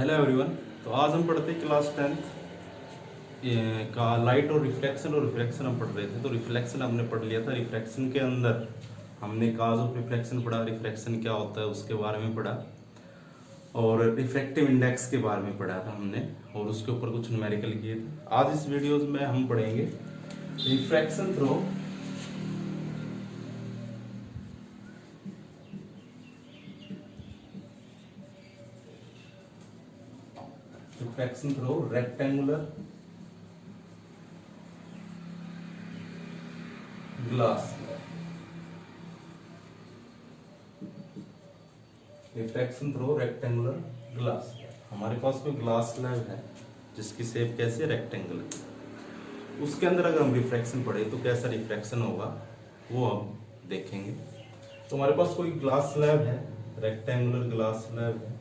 Hello everyone. तो आज हम पढ़ते हैं क्लास 10th का लाइट और रिफ्लेक्शन हम पढ़ रहे थे। तो रिफ्लेक्शन हमने पढ़ लिया था। रिफ्लेक्शन के अंदर हमने काज ऑफ रिफ्लेक्शन पढ़ा, रिफ्लेक्शन क्या होता है उसके बारे में पढ़ा, और रिफ्रैक्टिव इंडेक्स के बारे में पढ़ा था हमने, और उसके ऊपर कुछ न्यूमेरिकल किए थे। आज इस वीडियोज में हम पढ़ेंगे refraction through rectangular glass. Refraction through rectangular glass. हमारे पास कोई ग्लास स्लैब है जिसकी शेप कैसे रेक्टेंगल है, उसके अंदर अगर हम रिफ्रैक्शन पढ़े तो कैसा रिफ्रैक्शन होगा वो हम देखेंगे। तो हमारे पास कोई ग्लास स्लैब है, रेक्टेंगुलर ग्लास स्लैब है,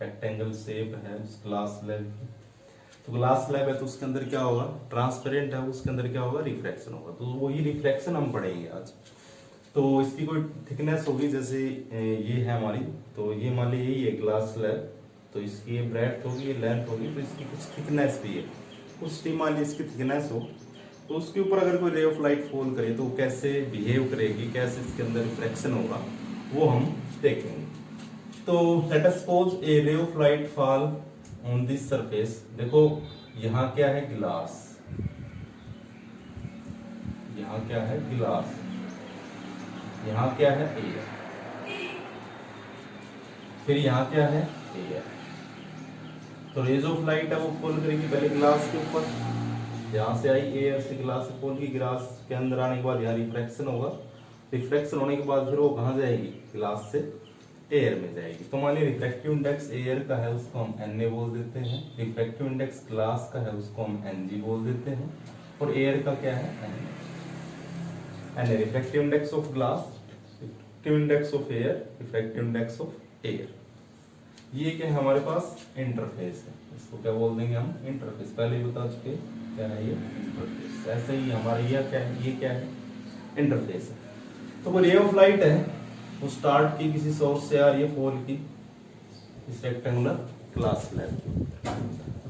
रेक्टेंगल शेप है उस ग्लास स्लैब की। तो ग्लास स्लैब है तो उसके अंदर क्या होगा, ट्रांसपेरेंट है, उसके अंदर क्या होगा, रिफ्रैक्शन होगा। तो वही रिफ्रैक्शन हम पढ़ेंगे आज। तो इसकी कोई थिकनेस होगी, जैसे ये है हमारी, तो ये मान ली यही है ग्लास स्लैब, तो इसकी ये ब्रेड्थ होगी, ये लेंथ होगी, तो इसकी कुछ थिकनेस भी है, कुछ टी मान ली इसकी थिकनेस हो, तो उसके ऊपर अगर कोई रे ऑफ लाइट फॉल करे तो कैसे बिहेव करेगी, कैसे इसके अंदर रिफ्रैक्शन होगा, वो हम देखेंगे। तो let us suppose A ray of light fall on this surface. देखो यहाँ क्या है, ग्लास, यहाँ क्या है, ग्लास, यहाँ क्या है, एयर, फिर यहाँ क्या है, एयर। तो रेज ऑफ लाइट है वो फॉल करेगी पहले ग्लास के ऊपर, यहाँ से आई एयर से ग्लास से फॉल की, ग्लास के अंदर आने के बाद यहाँ रिफ्रैक्शन होगा, रिफ्रैक्शन होने के बाद फिर वो कहाँ जाएगी, ग्लास से एयर में जाएगी। तो मान लीजिए रिफ्रैक्टिव इंडेक्स एयर का है उसको हम Na बोल देते हैं, रिफ्रैक्टिव इंडेक्स ग्लास का है उसको हम Ng बोल देते हैं, और एयर का क्या है, Na। Refractive index of glass, refractive index of air, refractive index of air. ये क्या है हमारे पास, इंटरफेस है, इसको क्या बोल देंगे हम, इंटरफेस। पहले ही बता चुके क्या है, ये इंटरफेस। ऐसे ही हमारा ये क्या है, इंटरफेस है। तो वो रे ऑफ लाइट है वो स्टार्ट की किसी सोर्स से आ रही है, फॉल की इस रेक्टेंगुलर ग्लास स्लैब।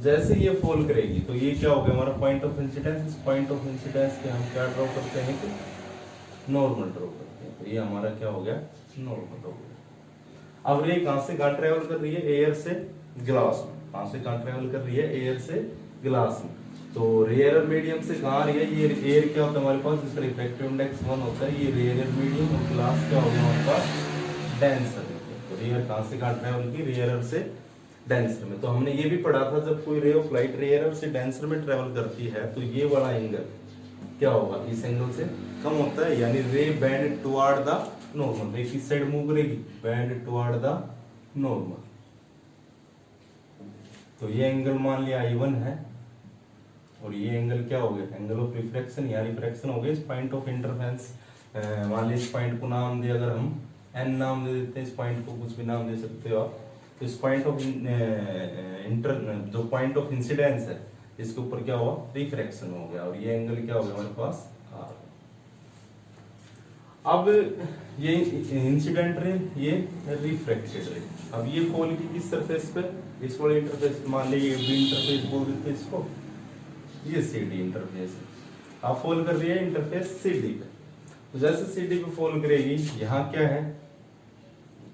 जैसे ये फॉल करेगी तो ये क्या हो गया, हमारा पॉइंट ऑफ इंसिडेंस। इस पॉइंट ऑफ इंसिडेंस के हम क्या ड्रॉ करते हैं, कि नॉर्मल ड्रॉ करते हैं। तो ये हमारा क्या हो गया, नॉर्मल ड्रॉ हो गया। अब रे कहां से कहां ट्रेवल कर रही है, एयर से ग्लास में। कहां से कहां ट्रेवल कर रही है, एयर से ग्लास में। तो रेयर मीडियम से कहां आ रही है, ये एयर क्या होता है हमारे पास, इसका रिफ्रैक्टिव इंडेक्स 1 होता है। ये रेयर मीडियम, और ग्लास क्या हो गया हमारे पास, डेंसर। तो रेयर कहां से कहां ट्रेवल की, रेयर से डेंसर में। तो हमने ये भी पढ़ा था, जब कोई रे ऑफ लाइट रेयर से डेंसर में ट्रेवल करती है तो ये वाला एंगल क्या होगा, इस एंगल से कम होता है, यानी रे बेंड टुवर्ड द नॉर्मल। रे किस साइड मूव करेगी, बेंड टुवर्ड द नॉर्मल। तो ये एंगल मान लिया I1 है, और ये एंगल क्या हो गया, एंगल ऑफ रिफ्रैक्शन या रिफ्रैक्शन हो गया इस पॉइंट ऑफ इंटरफेरेंस। मान लीजिए इस पॉइंट को नाम दे, अगर हम n नाम दे देते हैं, इस पॉइंट को कुछ भी नाम दे सकते हो आप। तो इस पॉइंट ऑफ जो पॉइंट ऑफ इंसिडेंस है इसके ऊपर क्या हुआ, रिफ्रैक्शन हो गया, और ये एंगल क्या हो गया हमारे पास, R। अब ये इंसिडेंट रे, ये रिफ्रैक्टेड रे। अब ये फॉल की किस सरफेस पे, इस वाले इंटरफेस, मान लीजिए बी इंटरफेस बोल देते हैं इसको, ये CD इंटरफेस है। अब फॉल कर रही है इंटरफेस CD पे। तो जैसे CD पे फॉल करेगी, यहाँ क्या है,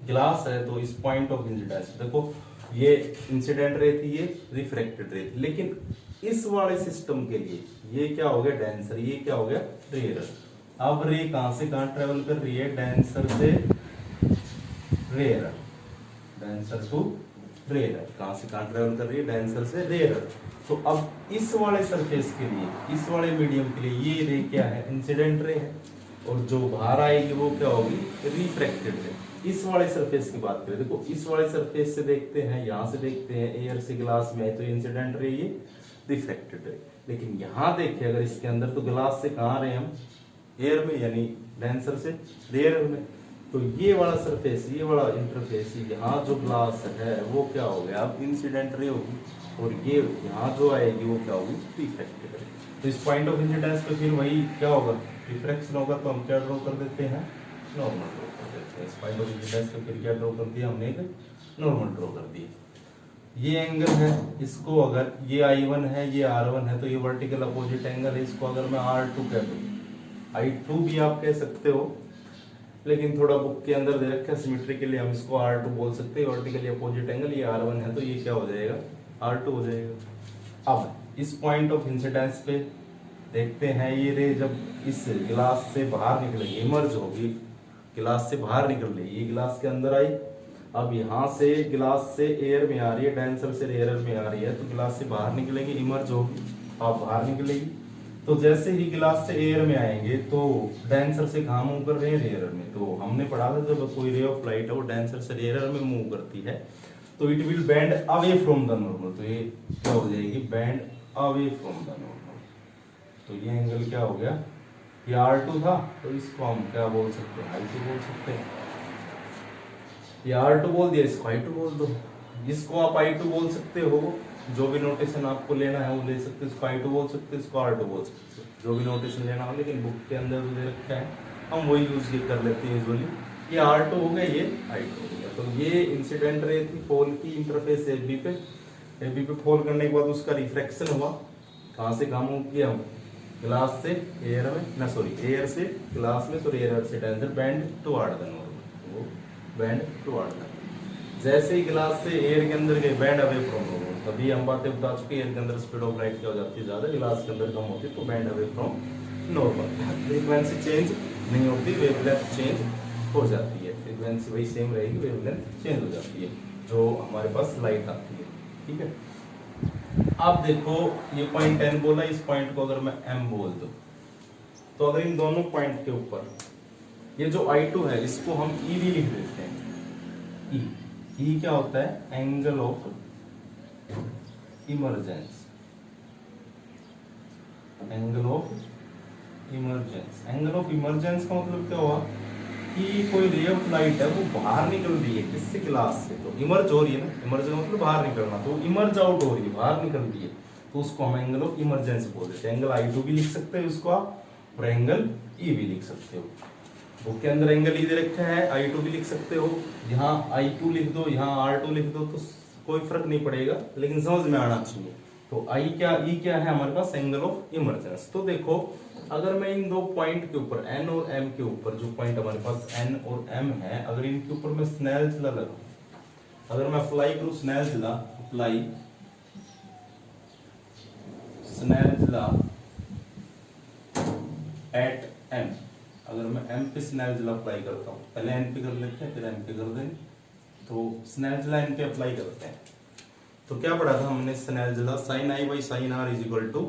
ग्लास है, तो इस पॉइंट ऑफ इंसिडेंस देखो, ये इंसिडेंट रे थी, ये रिफ्रैक्टेड रे थी, लेकिन इस वाले सिस्टम के लिए ये क्या हो गया, डेंसर, ये क्या हो गया, रेयर। अब रे कहां से कहां ट्रेवल कर रही है, डेंसर से रेयर, डेंसर टू रेयर। कहां से कहां ट्रेवल कर रही है, डेंसर से रेयर। तो अब इस वाले सरफेस के लिए, इस वाले मीडियम के लिए ये रे क्या है, इंसिडेंट रे है, और जो बाहर आएगी वो क्या होगी, रिफ्रैक्टेड रे। इस वाले सरफेस की बात करें, देखो इस वाले सरफेस से देखते हैं, यहाँ से देखते हैं, एयर से ग्लास में है तो इंसिडेंट रे, ये रिफ्रैक्टेड रे। लेकिन यहाँ देखिए अगर इसके अंदर, तो ग्लास से कहाँ रहे हम, एयर में, यानी डेंसर से रेयर में। तो ये वाला सरफेस, ये वाला इंटरफेस, यहाँ जो ग्लास है वो क्या हो गया, अब इंसिडेंट रे होगी, और ये यहाँ जो आएगी वो क्या होगी, रिफ्रैक्टेड रे। तो इस पॉइंट ऑफ इंसिडेंस पे फिर वही क्या होगा, रिफ्रैक्शन होगा। तो हम क्या ड्रॉ कर देते हैं, नॉर्मल ड्रॉ कर देते हैं। स्पाइट ऑफ विजिलेंस पे फिर क्या ड्रॉ कर दिया हमने, एक नॉर्मल ड्रॉ कर दिया। ये एंगल है, इसको अगर ये I1 है, ये R1 है, तो ये वर्टिकल अपोजिट एंगल है, इसको अगर मैं R2 कह दूं, I2 भी आप कह सकते हो, लेकिन थोड़ा बुक के अंदर दे रखा है सिमेट्री के लिए, हम इसको R2 बोल सकते हैं। वर्टिकली अपोजिट एंगल ये R1 है, तो ये क्या हो जाएगा, R2 हो जाएगा। अब इस पॉइंट ऑफ इंसिडेंस पे देखते हैं, ये रे जब इस गिलास से बाहर निकलेगी, इमर्ज होगी, गिलास से बाहर निकल रही है, ये गिलास के अंदर आई, अब यहाँ से गिलास से एयर में आ रही है, डेंसर से एयर में आ रही है, तो गिलास से बाहर निकलेगी, इमर्ज होगी, आप बाहर निकलेगी। तो जैसे ही गिलास से एयर में आएंगे तो डेंसर से कहाँ मूव कर रहे हैं, एयर में। तो हमने पढ़ा था जब कोई रे ऑफ लाइट है वो डेंसर से एयर में मूव करती है तो it will bend away from the normal, तो ये क्या हो जाएगी, bend away from the normal. तो ये एंगल क्या हो गया, ये R2 था, तो इसको हम क्या बोल सकते हैं, I2 बोल सकते हैं। ये R2 बोल दिया, इसको I2 बोल दो। इसको आप I2 बोल सकते हो, जो भी नोटेशन आपको लेना है वो ले सकते हो, इसको I2 बोल सकते हो, इसको R2 बोल सकते हो, जो भी नोटेशन लेना हो, लेकिन बुक के अंदर जो दे रखा है हम वही यूज कर लेते हैं यूजुअली। ये R2 हो गया, ये I2 हो गया। तो ये इंसिडेंट रे थी फॉल की इंटरफेस AB पे, AB पे फॉल करने के बाद उसका रिफ्रैक्शन हुआ, कहाँ से कहाँ मूव किया, ग्लास से एयर में, ना सॉरी एयर से ग्लास में, तो एयर से denser bend toward the normal, वो बेंड टुवर्ड द, जैसे ही ग्लास से एयर के अंदर गए बेंड अवे फ्रॉम नॉर्मल। तभी हम बातें बता चुके, एयर के अंदर स्पीड ऑफ लाइट क्या हो जाती है ज्यादा, ग्लास के अंदर कम होती है, तो bend away from normal. Frequency change नहीं होती, वेवलेंथ चेंज हो जाती है, फ्रीक्वेंसी वही सेम रहेगी, वेवलेंथ चेंज हो जाती है जो हमारे पास लाइट आती है, ठीक है। अब देखो ये पॉइंट N बोला, इस पॉइंट को अगर मैं M बोल दूं, तो अगर इन दोनों पॉइंट के ऊपर ये जो I2 है इसको हम E भी लिख देते हैं। E क्या होता है, angle of emergence, angle of emergence. Angle of emergence का मतलब क्या हुआ कि कोई रे ऑफ लाइट है वो बाहर निकल रही है, किससे, ग्लास से, तो इमर्ज हो रही है ना, इमर्ज मतलब बाहर निकलना, तो इमर्ज आउट हो रही है, बाहर निकल रही है, तो उसको हम एंगल ऑफ इमर्जेंस बोल देते हैं। एंगल I2 भी लिख सकते हैं उसको आप, और एंगल E भी लिख सकते हो। बुक के अंदर एंगल E दे रखा है, I2 भी लिख सकते हो, यहाँ I2 लिख दो, यहाँ R2 लिख दो, तो कोई फर्क नहीं पड़ेगा, लेकिन समझ में आना चाहिए। तो I क्या, E क्या है हमारे पास, एंगल ऑफ इमर्जेंस। तो देखो अगर मैं इन दो पॉइंट के ऊपर N और M के ऊपर, जो पॉइंट हमारे पास N और M है, अगर इनके ऊपर मैं स्नेल्स लॉ लगाऊं, अगर मैं अप्लाई करूं Snell's law, apply Snell's law at M, अगर मैं M पे स्नेल्स लॉ अप्लाई करता हूं, पहले N पे कर लेते हैं फिर M पे कर देंगे, तो स्नेल्स लॉ N पे अप्लाई करते हैं। तो क्या पढ़ा था हमने Snell's law, sin I by sin R is equal to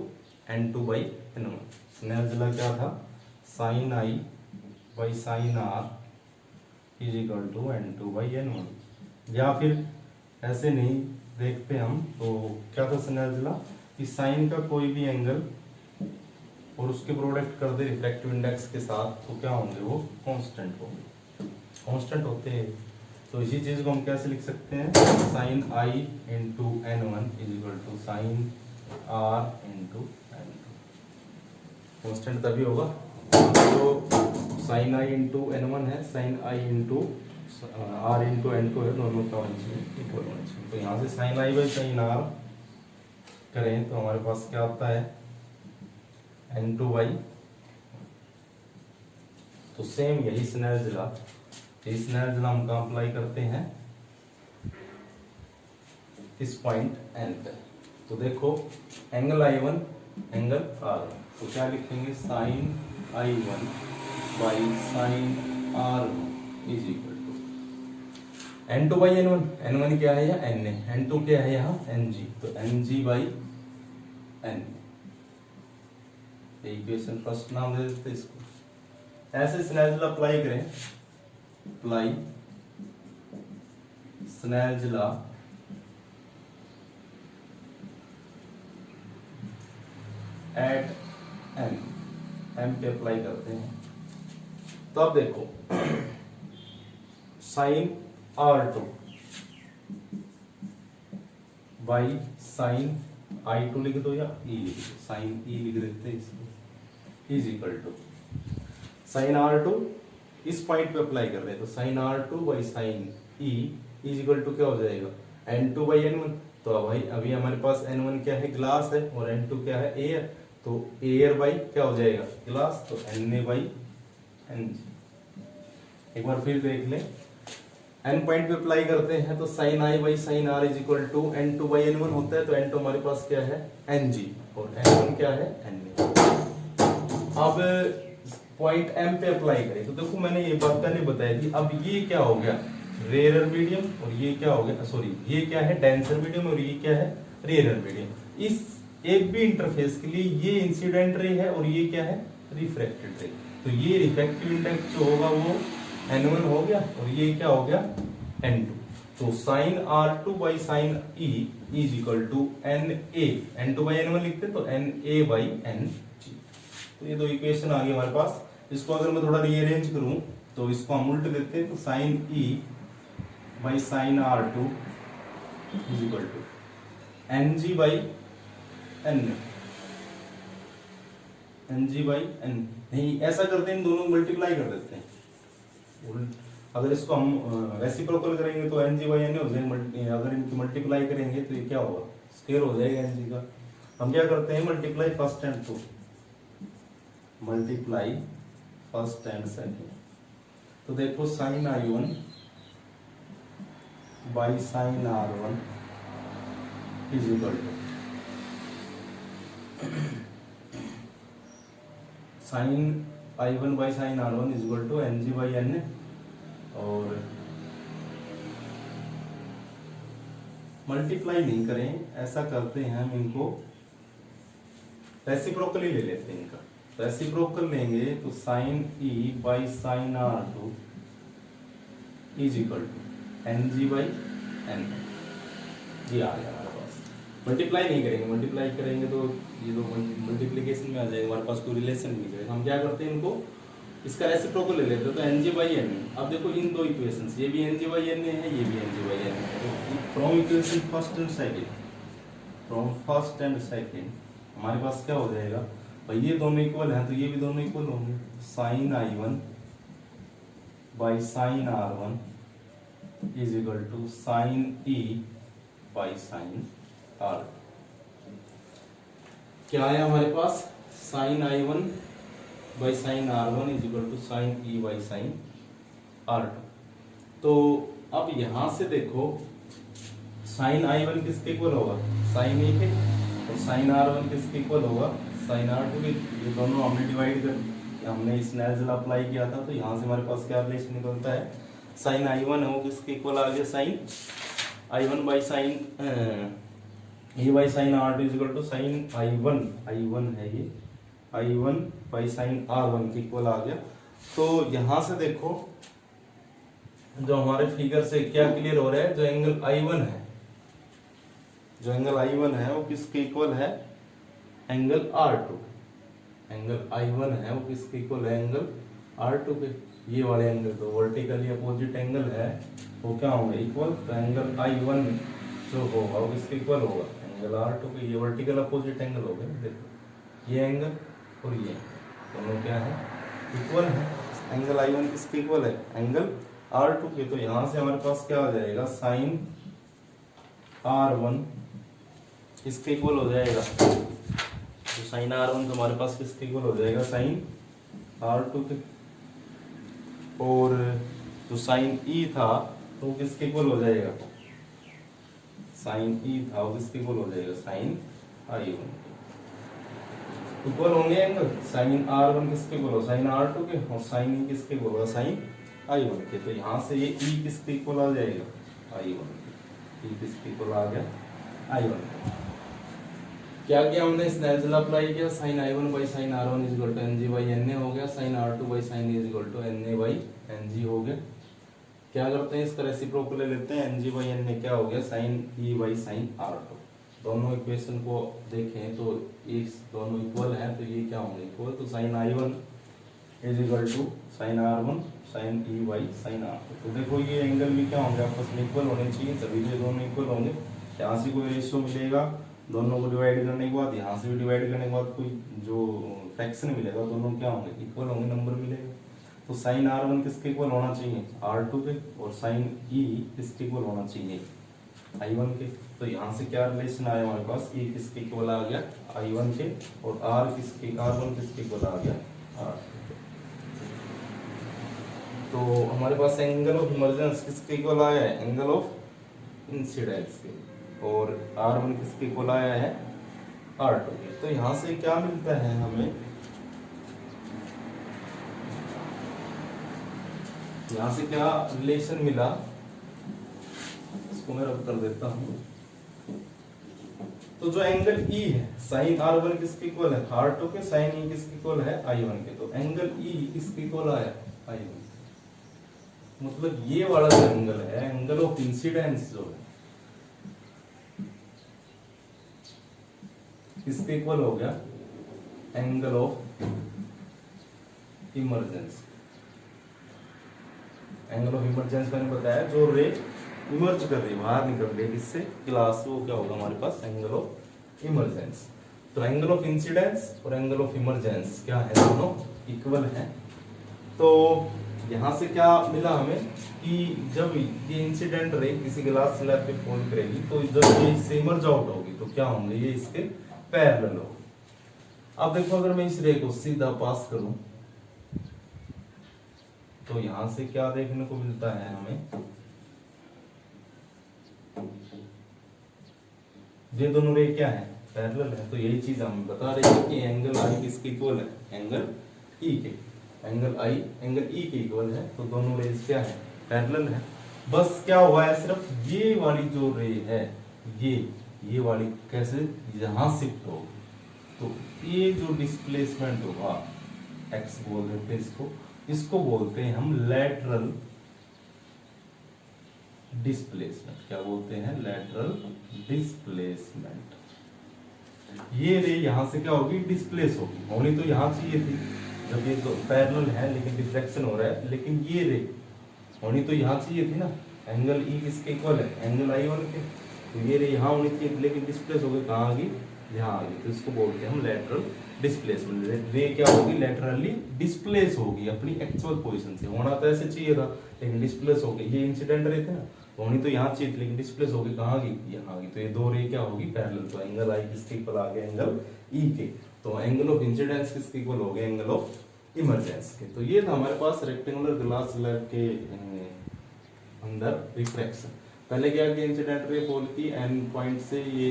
N2 by N1। Snell's law क्या था, sin I by sin R is equal to N2 by N1। या फिर ऐसे नहीं देखते हम, तो क्या था स्नेल्स लॉ कि साइन का कोई भी एंगल और उसके प्रोडक्ट कर दे रिफ्रैक्टिव इंडेक्स के साथ, तो क्या होंगे, वो कांस्टेंट होंगे, कांस्टेंट होते हैं। तो इसी चीज को हम कैसे लिख सकते हैं, sine I into N1 is equal to sine R into N2। Constant तभी होगा तो साइन I इंटू N1 है, sine I into R into N2 है, दोनों का इक्वल होना चाहिए। तो यहाँ से sine I by sine R करें तो हमारे पास क्या आता है, N2 बाई, तो सेम यही स्नेल्स लॉ, इस स्नेल्स लॉ हम कहाँ अप्लाई करते हैं, इस पॉइंट N पे। तो देखो एंगल I1 एंगल R1, तो क्या लिखेंगे, sine I1 by sine R1 is equal to N2 by N1, N1 क्या है यहाँ N है, N2 क्या है यहाँ Ng, तो Ng by N, equation first नाम दे देते इसको। ऐसे स्नेल्स लॉ अप्लाई करें, apply Snell's law at M पे अप्लाई करते हैं, तो अब देखो sign R2 by sign I2 लिख दो या E लिख दो, साइन E लिख देते हैं इसको, is equal to sine R2 इस पॉइंट पे अप्लाई कर रहे हैं, तो sine R2 by sine E is equal to क्या हो जाएगा, N2 बाई N1। तो भाई अभी हमारे पास N1 क्या है, ग्लास है, और N2 क्या है, एयर। तो एयर बाई क्या हो जाएगा, ग्लास, तो Na बाई Ng। एक बार फिर देख लें, एन पॉइंट पे अप्लाई करते हैं तो sine I by sine R is equal to N2 by N1 होता है। तो N2 हमारे पास क्या है, Ng, और N1 क्या है, Na। अब पॉइंट M पे अप्लाई करें तो देखो मैंने ये बात पहले बताई थी। अब ये क्या हो गया, रेयर मीडियम, और ये क्या हो गया, सॉरी ये क्या है, डेंसर मीडियम, और ये क्या है, रेयर मीडियम। इस एक भी इंटरफेस के लिए ये इंसिडेंट रे है और ये क्या है, रिफ्रैक्टेड रे। तो ये रिफ्रैक्टिव इंडेक्स जो होगा वो N1 हो गया, और ये क्या हो गया, N2। तो sine R2 by sine E is equal to Na, N2 by N1 लिखते तो Na बाई Ng। तो ये दो इक्वेशन आ गई हमारे पास। इसको अगर मैं थोड़ा रीअरेंज करूं तो इसको हम उल्ट देते हैं, तो sine E by sine R2 is equal to Ng by N, Ng by N। नहीं, ऐसा करते हैं, इन दोनों को मल्टीप्लाई कर देते हैं। अगर इसको हम रेसिप्रोकल करेंगे तो Ng बाई N हो जाएगा, अगर इनकी मल्टीप्लाई करेंगे तो ये क्या होगा, स्क्वायर हो जाएगा Ng का। हम क्या करते हैं, multiply first and two, multiply first and second. तो देखो sine I1 by sine R1 is equal to sine I1 by sine R1 is equal to Ng by N। और मल्टीप्लाई नहीं करें, ऐसा करते हैं हम, इनको रेसिप्रोकल ही ले लेते हैं इनका। रेसिप्रोकल लेंगे तो sine E by sine R2 is equal to Ng by N। ये आ गया हमारे पास। मल्टीप्लाई नहीं करेंगे, मल्टीप्लाई करेंगे तो ये दो मल्टीप्लीकेशन में आ जाएगा, हमारे पास कोई रिलेशन नहीं करेगा। हम क्या करते हैं, इनको इसका रेसिप्रोकल ले लेते हैं, तो Ng बाई N। अब देखो इन दो इक्वेशंस, ये भी Ng बाई N है, ये भी Ng बाई N है। तो from equation first and second, from first and second हमारे पास क्या हो जाएगा भाई, ये दोनों इक्वल हैं तो ये भी दोनों इक्वल होंगे। Sine I1 by sine R1 is equal to sine E by sine R। क्या आया हमारे पास, sine I1 by sine R1 is equal to sine E by sine R2। तो अब यहां से देखो, साइन I1 किसके इक्वल होगा, साइन E के, और साइन R1 किसके इक्वल होगा, साइन R2 के। ये दोनों हमने डिवाइड कर, हमने स्नेल लॉ अप्लाई किया था, तो यहाँ से हमारे पास क्या रिलेशन निकलता है, साइन I1 है वो किसके इक्वल आ गया, sine I1 by sine E by sine R2 is equal to sine I1 है ये, I1 बाई साइन R1 के इक्वल आ गया। तो यहां से देखो, जो हमारे फिगर से क्या क्लियर हो रहा है, जो एंगल I1 है, जो एंगल I1 है वो किसके इक्वल है, एंगल R2। एंगल I1 है वो किसके इक्वल है, एंगल R2 के। ये वाले एंगल तो वर्टिकली अपोजिट एंगल है, वो क्या होंगे, इक्वल। तो एंगल I1 जो होगा वो किसके इक्वल होगा, एंगल R2 के। ये वर्टिकल अपोजिट एंगल हो गए, देखो ये एंगल और ये दोनों क्या है, इक्वल है। एंगल I1 किसके इक्वल है, एंगल R2 के। तो यहां से हमारे पास क्या हो जाएगा, साइन R1 किसके इक्वल हो जाएगा, तो साइन R1 तो हमारे पास किसके इक्वल हो जाएगा, साइन R2 के। और जो साइन E था तो वो किसके इक्वल हो जाएगा, साइन E था वो किसके इक्वल हो जाएगा, साइन I1 इक्वल होंगे एंगल। साइन R1 किसके इक्वल हो, साइन R2 के, और साइन E किसके इक्वल होगा, साइन I1 के। तो यहाँ से ये E किसके इक्वल आ जाएगा, I1 के। E किसके इक्वल आ गया, I1 के। क्या किया हमने, स्नेल लॉ अप्लाई किया, sine I1 by sine R1 is equal to Ng by Na हो गया, sine R2 by sine E is equal to Na by Ng हो गया। क्या करते हैं, इसका रेसिप्रोकल ले लेते हैं, Ng बाई Na क्या हो गया, sign E by sine R2। दोनों इक्वेशन को देखें तो ये दोनों इक्वल हैं, तो ये क्या होंगे, इक्वल। तो sine I1 is equal to sine R1 sine E by sine R2। तो देखो ये एंगल भी क्या होंगे, आपस में इक्वल होने चाहिए, तभी ये दोनों इक्वल होंगे। यहाँ से कोई रेशियो मिलेगा, दोनों को डिवाइड करने के बाद, यहाँ से भी डिवाइड करने के बाद कोई जो फ्रैक्शन मिलेगा, दोनों क्या होंगे, इक्वल होंगे, नंबर मिलेगा। तो साइन R1 किसके इक्वल होना चाहिए, R2 के, और साइन E किसके इक्वल होना चाहिए, I1 के। तो यहाँ से क्या रिलेशन आया हमारे पास, E किसके इक्वल आ गया, I1 के, और R1 किसके इक्वल आ गया, R2 के। तो हमारे पास एंगल ऑफ इमर्जेंस किसके इक्वल आया है, एंगल ऑफ इंसिडेंस के, और R1 किसके इक्वल आया है, R2 के। तो यहाँ से क्या मिलता है हमें, यहाँ से क्या रिलेशन मिला, इसको मैं रब कर देता हूं। तो जो एंगल E है, साइन R1 किसके इक्वल है, R2 के, साइन E किसके इक्वल है, I1 के। तो एंगल E किसके इक्वल आया, I1। मतलब ये वाला जो एंगल है, एंगल ऑफ इंसिडेंस जो है, किसके इक्वल हो गया, angle of emergence. Angle of emergence मैंने बताया, जो रे इमर्ज कर रही है, बाहर निकल रही है किससे, ग्लास, वो क्या होगा हमारे पास, एंगल ऑफ इमरजेंस। तो एंगल ऑफ इंसिडेंस और एंगल ऑफ इमरजेंस क्या है, दोनों इक्वल हैं। तो यहाँ से क्या मिला हमें कि जब ये इंसिडेंट रे किसी ग्लास स्लैब पे फॉल करेगी, तो जब ये इससे इमर्ज आउट होगी तो क्या होंगे, ये इसके पैरेलल होगी। अब देखो, अगर मैं इस रे को सीधा पास करूं तो यहां से क्या देखने को मिलता है हमें, ये दोनों रे क्या है, पैरेलल है। तो यही चीज हम बता रहे हैं कि एंगल आई किसके इक्वल है, एंगल ई के, एंगल आई एंगल ई के इक्वल है। तो दोनों रेज क्या है, पैरेलल है। बस क्या हुआ है, सिर्फ ये वाली जो रे है, ये वाली कैसे यहां शिफ्ट हो, तो ये जो डिस्प्लेसमेंट होगा, एक्स बोल देते हैं इसको बोलते हैं हम लैटरल डिस्प्लेसमेंट। क्या बोलते हैं, लैटरल डिस्प्लेसमेंट। ये रे यहां से क्या होगी, डिस्प्लेस होगी, होनी तो यहां चाहिए थी, जब ये तो पैरेलल है लेकिन डिफ्लेक्शन हो रहा है, लेकिन ये रे होनी तो यहां चाहिए थी ना। एंगल ई किसके इक्वल है, एंगल I1 के। तो ये रे यहां होनी चाहिए लेकिन डिस्प्लेस हो गई, कहां आ गई, यहाँ आ गई। तो इसको बोलते हैं हम लैटरल डिस्प्लेसमेंट। रे क्या होगी, लैटरली डिस्प्लेस होगी अपनी एक्चुअल पोजीशन से। होना तो ऐसे चाहिए था लेकिन डिस्प्लेस हो गई। ये इंसिडेंट रे थे ना, होनी तो यहाँ चाहिए थी लेकिन डिस्प्लेस हो गई, कहाँ गई, यहाँ आ गई। तो ये दो रे क्या होगी, पैरेलल। तो एंगल आई किसके इक्वल आ गया, एंगल ई के। तो एंगल ऑफ इंसिडेंस किसके इक्वल हो गया, एंगल ऑफ इमरजेंस के। तो ये था हमारे पास रेक्टेंगुलर ग्लास स्लैब के अंदर रिफ्रैक्शन। पहले क्या किया, इंसिडेंट रे फॉल की एन पॉइंट से ये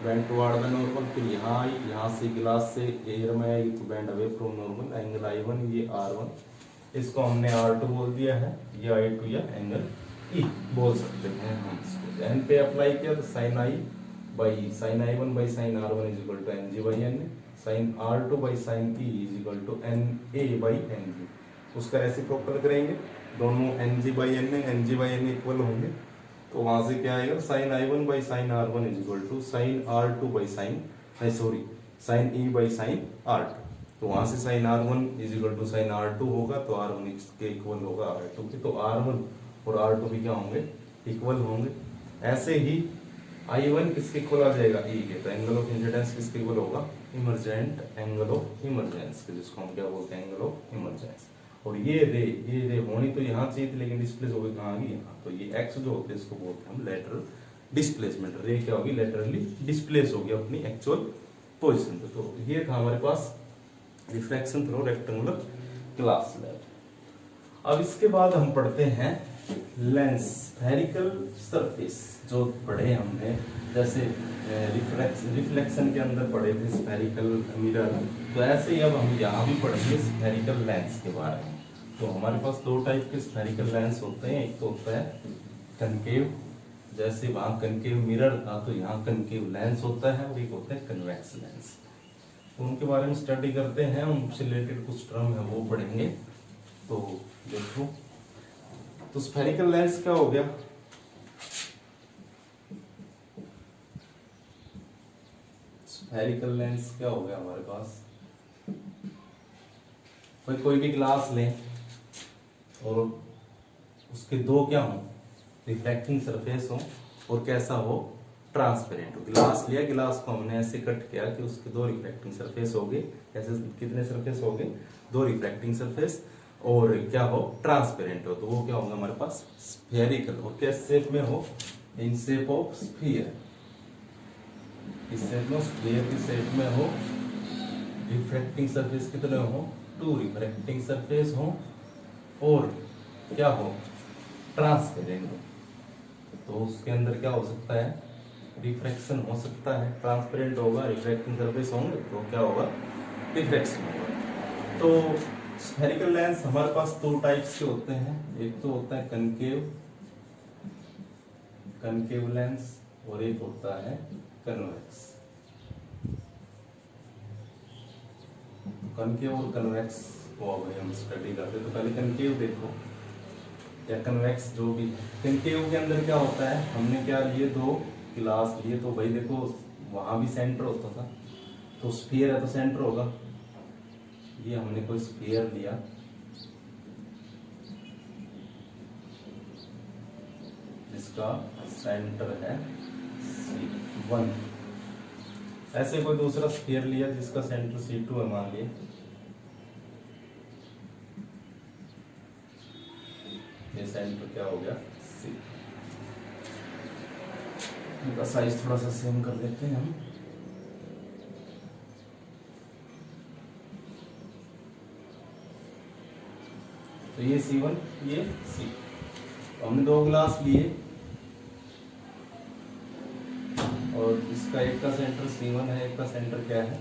वेंट टुवर्ड द नॉर्मल, फिर यहाँ आई, यहाँ से ग्लास से एयर में आई तो went away from normal. Angle I1 ये R1, इसको हमने R2 बोल दिया है, ये I2 या एंगल E बोल सकते हैं हम इसको। एन पे अप्लाई किया तो sine I by sine I1 by sine R1 is equal to NG by N, sine R2 by sine E is equal to NA by NG। उसका रेसिप्रोकल करेंगे, दोनों NG by N NG by N equal होंगे। तो वहां से क्या आएगा, sine I1 by sine R1 is equal to sine R2 by sine sine E by sine R2। तो वहां से sine R1 is equal to sine R2 होगा, तो R1 के इक्वल होगा R2 के। तो R1 और R2 भी क्या होंगे, इक्वल होंगे। ऐसे ही I1 किसके इक्वल आ जाएगा, E के। तो एंगल ऑफ इंसिडेंस किसके इक्वल होगा, इमरजेंट एंगल ऑफ इमरजेंस, जिसको हम क्या बोलते हैं, एंगल ऑफ इमरजेंस। और ये रे होनी तो यहाँ चाहिए थी लेकिन डिस्प्लेस हो गई, कहाँ आ गई, यहाँ। तो ये एक्स जो होते हैं इसको बोलते हैं हम लैटरल डिस्प्लेसमेंट। रे क्या होगी, लैटरली डिस्प्लेस होगी अपनी एक्चुअल पोजीशन पे। तो ये था हमारे पास refraction through rectangular glass slab. अब इसके बाद हम पढ़ते हैं लेंस, स्फेरिकल सरफेस। जो पढ़े हमने, जैसे रिफ्लेक्शन के अंदर पढ़े थे स्फेरिकल मिरर, तो ऐसे ही अब हम यहाँ भी पढ़ेंगे स्फेरिकल लेंस के बारे में। तो हमारे पास दो टाइप के स्फेरिकल लेंस होते हैं, एक तो होता है कनकेव, जैसे वहाँ कनकेव मिरर था तो यहाँ कनकेव लेंस होता है, और एक होता है कन्वेक्स लेंस। तो उनके बारे में स्टडी करते हैं, उनसे रिलेटेड कुछ टर्म है वो पढ़ेंगे। तो देखो, तो स्फेरिकल लेंस क्या हो गया, स्फेरिकल लेंस क्या हो गया हमारे पास, कोई भी ग्लास लें और उसके दो क्या हो, रिफ्लेक्टिंग सरफेस हो, और कैसा हो, ट्रांसपेरेंट हो। ग्लास लिया, ग्लास को हमने ऐसे कट किया कि उसके दो रिफ्लेक्टिंग सरफेस हो गए। ऐसे कितने सरफेस हो गए, दो रिफ्लेक्टिंग सरफेस। और क्या हो, ट्रांसपेरेंट हो, तो वो क्या होगा हमारे पास, स्फेरिकल। और किस शेप में हो, इन शेप ऑफ स्फीयर, इस शेप में, स्फीयर की शेप में हो, रिफ्रैक्टिंग सरफेस कितने हो, 2 रिफ्रैक्टिंग सरफेस हो, और क्या हो, ट्रांसपेरेंट हो। तो उसके अंदर क्या हो सकता है, रिफ्रैक्शन हो सकता है, ट्रांसपेरेंट होगा, रिफ्रैक्टिंग सरफेस होंगे तो क्या होगा, रिफ्रैक्शन होगा। तो स्फेरिकल लेंस हमारे पास 2 टाइप्स के होते हैं, एक तो होता है कनकेव लेंस, और एक होता है कन्वेक्स। कनकेव और कन्वेक्स को अगर हम स्टडी करते तो पहले कनकेव देखो या कन्वेक्स, जो भी। कनकेव के अंदर क्या होता है, हमने क्या लिए, 2 गिलास लिए, तो भाई देखो वहां भी सेंटर होता था, तो स्फीयर है तो सेंटर होगा। ये हमने कोई स्फीयर लिया, जिसका सेंटर है C1। ऐसे कोई दूसरा स्फीयर लिया जिसका सेंटर C2 है, मान लिए ये सेंटर क्या हो गया, C। इनका साइज थोड़ा सा सेम कर लेते हैं हम। तो ये C1, ये C। तो हमने 2 ग्लास लिए, और इसका एक का सेंटर C1 है, एक का सेंटर क्या है,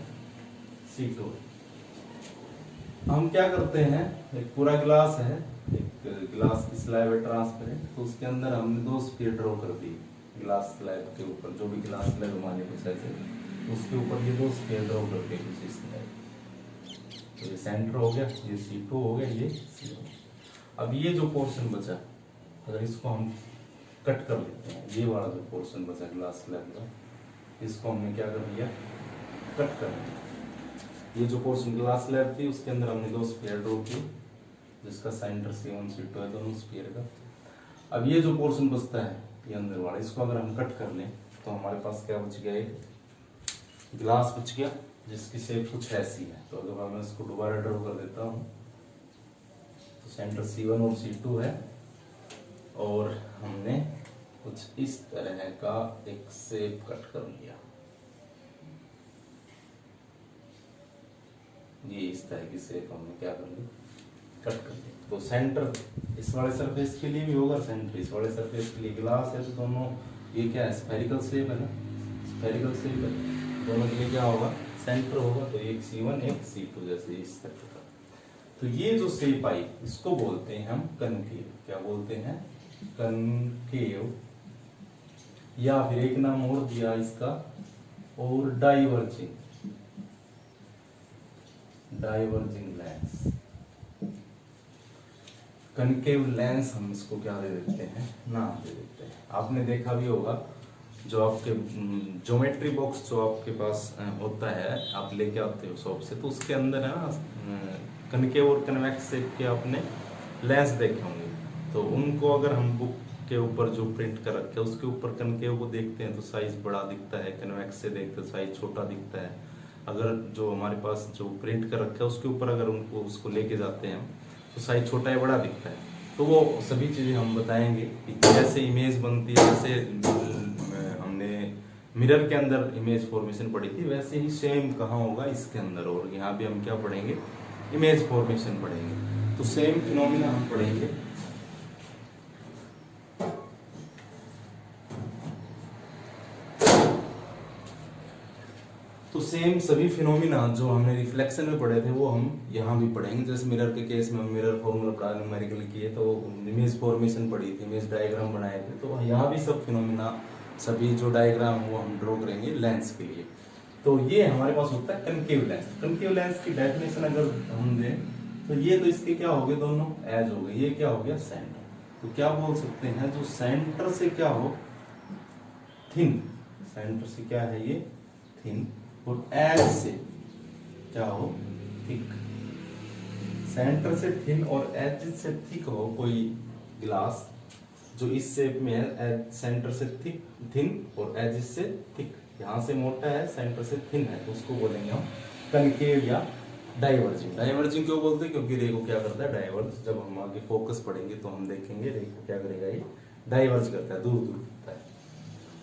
C2। हम क्या करते हैं, एक पूरा गिलास है, एक गिलास की स्लैब है ट्रांसपेरेंट, तो उसके अंदर हमने 2 स्फीयर ड्रॉ कर दी गिलास स्लैब के ऊपर, जो भी गिलास स्लैब हमारे कुछ ऐसे, उसके ऊपर ये 2 स्फीयर ड्रॉ करके कुछ इस तरह। तो ये सेंटर हो गया, ये C2 हो गया, ये C1। अब ये जो पोर्शन बचा, अगर इसको हम कट कर लेते हैं, ये वाला जो पोर्शन बचा ग्लास स्लैब का, इसको हमने क्या कर दिया, कट कर दिया। ये जो पोर्शन ग्लास स्लैब थी उसके अंदर हमने 2 स्फीयर ड्रॉ किए, जिसका सेंटर C1 C2 है, दोनों स्फीयर का। अब ये जो पोर्शन बचता है, ये अंदर वाला, इसको अगर हम कट कर लें तो हमारे पास क्या बच गया, एक ग्लास बच गया, जिसकी शेप कुछ ऐसी है। तो अगर मैं इसको दोबारा ड्रॉ कर देता हूँ, तो सेंटर C1 और C2 है, और हमने कुछ इस तरह का एक शेप कट कर लिया। ये इस तरह की शेप हमने क्या कर ली, कट कर ली। तो सेंटर इस वाले सरफेस के लिए भी होगा, सेंटर इस वाले सरफेस के लिए। ग्लास है तो दोनों, ये क्या है, स्फेरिकल शेप है ना, स्फेरिकल शेप है, दोनों के लिए क्या होगा, सेंटर होगा। तो एक C1 एक C2, जैसे इस तरह का। तो ये जो शेप आई, इसको बोलते हैं हम कनकेव। क्या बोलते हैं, कनकेव, या फिर एक नाम और दिया इसका, और डाइवर्जिंग लेंस। कनकेव लेंस हम इसको क्या दे देते हैं, नाम दे देते हैं। आपने देखा भी होगा, जो आपके ज्योमेट्री बॉक्स जो आपके पास होता है, आप लेके आते हो शॉप से, तो उसके अंदर है ना कनकेव और कन्वेक्स शेप के आपने लेंस देखे होंगे। तो उनको अगर हम बुक के ऊपर जो प्रिंट कर रखे हैं उसके ऊपर कनकेव को देखते हैं तो साइज बड़ा दिखता है, कन्वेक्स से देखते हैं साइज छोटा दिखता है। अगर जो हमारे पास जो प्रिंट कर रखा है उसके ऊपर अगर उनको उसको लेके जाते हैं तो साइज छोटा या बड़ा दिखता है। तो वो सभी चीज़ें हम बताएंगे कि कैसे इमेज बनती है। जैसे हमने मिरर के अंदर इमेज फॉर्मेशन पढ़ी थी, वैसे ही सेम कहाँ होगा, इसके अंदर। और यहाँ भी हम क्या पढ़ेंगे, इमेज फॉर्मेशन पढ़ेंगे। तो सेम फिनोमिना हम पढ़ेंगे। तो सेम सभी फिनोमिना जो हमने रिफ्लेक्शन में पढ़े थे वो हम यहाँ भी पढ़ेंगे। जैसे मिरर के केस में मिरर फॉर्मूला पढ़ा, न्यूमेरिकल किए, तो इमेज फॉर्मेशन पढ़ी थी, इमेज डायग्राम बनाए थे। तो यहाँ भी सब फिनोमिना, सभी जो डायग्राम वो हम ड्रॉ करेंगे लेंस के लिए। तो ये हमारे पास होता है कनकेव लेंस। कनकेव लेंस की डेफिनेशन अगर हम दें तो ये तो इसके क्या हो गए, दोनों एज हो गए, ये क्या हो गया, सेंटर। तो क्या बोल सकते हैं, जो सेंटर से क्या हो, थिन, सेंटर से क्या है ये, थिन, और एज से क्या हो, थिक। सेंटर से थिन और एज से थिक हो कोई ग्लास जो इस शेप में है, सेंटर से थिन और एज से थिक। यहाँ से मोटा है, सेंटर से थिन है, तो उसको बोलेंगे हम कनकेव या डाइवर्जिंग। डाइवर्जिंग क्यों बोलते हैं? क्योंकि रे को क्या करता है? डाइवर्ज। जब हम आगे फोकस पढ़ेंगे तो हम देखेंगे रे को क्या करेगा, ये डाइवर्ज करता है, दूर दूर करता है।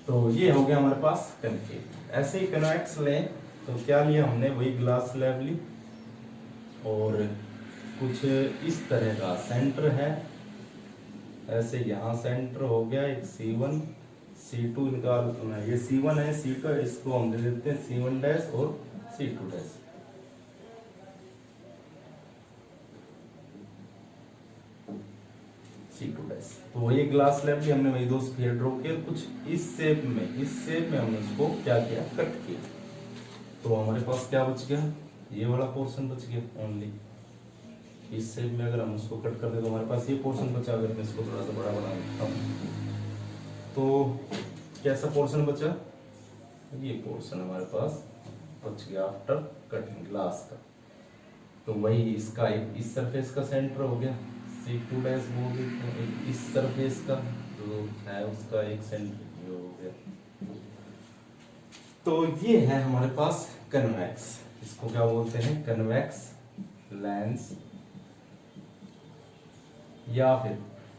तो ये हो गया हमारे पास कनकेव। ऐसे ही कन्वेक्स लें तो क्या लिया हमने? वही ग्लास स्लैब ली और कुछ इस तरह का सेंटर है, ऐसे यहाँ सेंटर हो गया एक C1 C2, इनका ये C1 है, C2 इसको हम दे देते हैं C1 डैश और C2 डैश। C2 dash. तो ये ग्लास स्लैब भी हमने वही दो स्फीयर ड्रॉ किए, कुछ इस शेप में हमने उसको क्या किया? कट किया। तो हमारे पास क्या बच गया? ये वाला पोर्शन बच गया ओनली। इस शेप में अगर हम उसको कट कर दे तो हमारे पास ये पोर्शन बचा। अगर मैं इसको थोड़ा सा बड़ा बना देता हूँ तो कैसा पोर्शन बचा? ये पोर्शन हमारे पास बच गया आफ्टर कटिंग ग्लास का। तो वही इसका इस सरफेस का सेंटर हो गया, C2 डैश बोल देते हैं। इस सरफेस का जो है उसका एक सेंटर ये हो गया। तो ये है हमारे पास कन्वेक्स। इसको क्या बोलते हैं? कन्वेक्स लेंस या फिर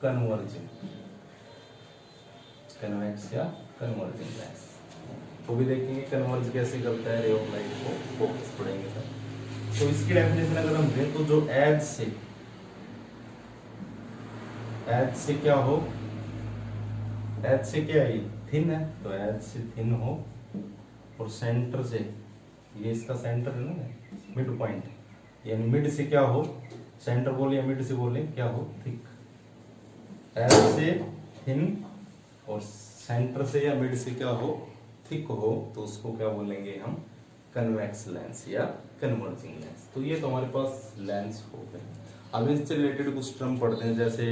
कन्वर्जिंग। कन्वेक्स या कन्वर्जिंग लेंस। तो भी देखेंगे कन्वर्ज कैसे करता है रे ऑफ लाइट को, फोकस पढ़ेंगे तब। तो इसकी डेफिनेशन अगर हम दें तो जो एज से क्या हो? एज से क्या है? थिन है, तो एज से थिन हो और सेंटर से, ये इसका सेंटर है ना, मिड पॉइंट, यानी मिड से क्या हो? सेंटर बोले या मिड से बोले क्या हो? थिक। एज से थिन और सेंटर से या मिड से क्या हो? थिक हो, तो उसको क्या बोलेंगे हम? कन्वेक्स लेंस या कन्वर्जिंग लेंस। तो ये तो हमारे पास लेंस हो गए। अब इससे रिलेटेड कुछ टर्म पढ़ते हैं, जैसे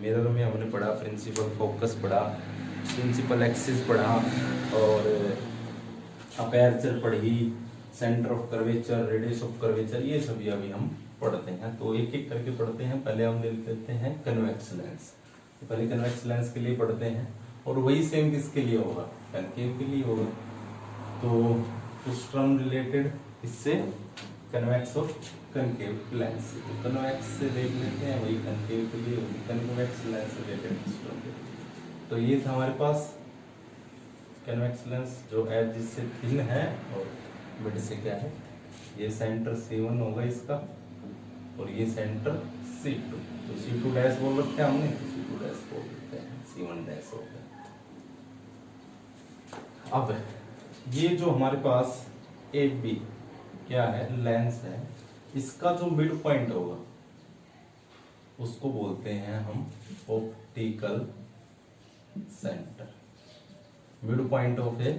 मिरर में हमने पढ़ा प्रिंसिपल फोकस पढ़ा, प्रिंसिपल एक्सिस पढ़ा और अपर्चर पढ़ी, centre of curvature, radius of curvature, ये सभी अभी हम पढ़ते हैं। तो एक एक करके पढ़ते हैं। पहले हम देख लेते हैं कन्वेक्स लेंस। तो पहले कन्वेक्स लेंस के लिए पढ़ते हैं और वही सेम किसके लिए होगा? कनकेव के लिए होगा। तो कुछ टर्म रिलेटेड इससे कन्वेक्स और कनकेव लेंस। तो कन्वेक्स से देख लेते हैं, वही कनकेव के लिए होगी, कन्वेक्स लेंस रिलेटेड कुछ टर्म। तो ये था हमारे पास कन्वेक्स लेंस जो एज जिससे थिन है और मिड से क्या है? ये सेंटर C1 होगा इसका और ये सेंटर C2। तो C2 डैश बोल रखे हैं हमने, तो C2 डैश बोल देते हैं, C1 डैश हो गया। अब ये जो हमारे पास AB क्या है? लेंस है। इसका जो मिड पॉइंट होगा उसको बोलते हैं हम optical centre. Mid point of a